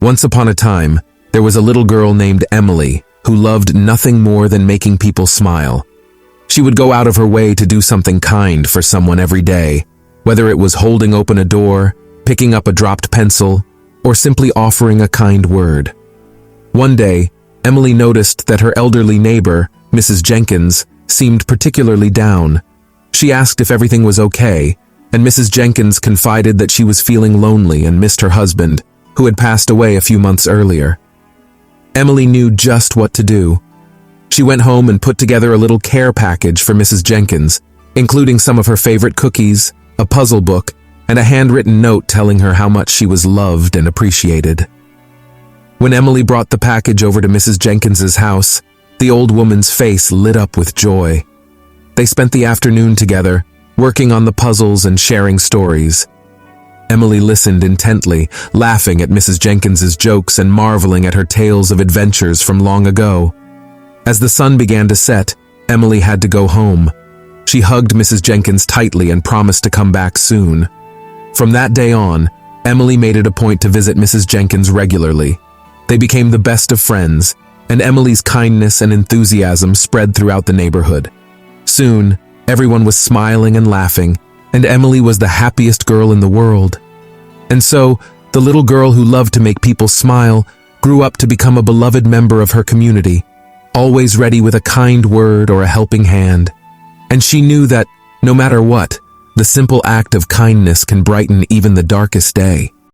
Once upon a time, there was a little girl named Emily who loved nothing more than making people smile. She would go out of her way to do something kind for someone every day, whether it was holding open a door, picking up a dropped pencil, or simply offering a kind word. One day, Emily noticed that her elderly neighbor, Mrs. Jenkins, seemed particularly down. She asked if everything was okay, and Mrs. Jenkins confided that she was feeling lonely and missed her husband, who had passed away a few months earlier. Emily knew just what to do. She went home and put together a little care package for Mrs. Jenkins, including some of her favorite cookies, a puzzle book, and a handwritten note telling her how much she was loved and appreciated. When Emily brought the package over to Mrs. Jenkins's house, the old woman's face lit up with joy. They spent the afternoon together, working on the puzzles and sharing stories. Emily listened intently, laughing at Mrs. Jenkins's jokes and marveling at her tales of adventures from long ago. As the sun began to set, Emily had to go home. She hugged Mrs. Jenkins tightly and promised to come back soon. From that day on, Emily made it a point to visit Mrs. Jenkins regularly. They became the best of friends, and Emily's kindness and enthusiasm spread throughout the neighborhood. Soon, everyone was smiling and laughing, and Emily was the happiest girl in the world. And so, the little girl who loved to make people smile grew up to become a beloved member of her community, always ready with a kind word or a helping hand. And she knew that, no matter what, the simple act of kindness can brighten even the darkest day.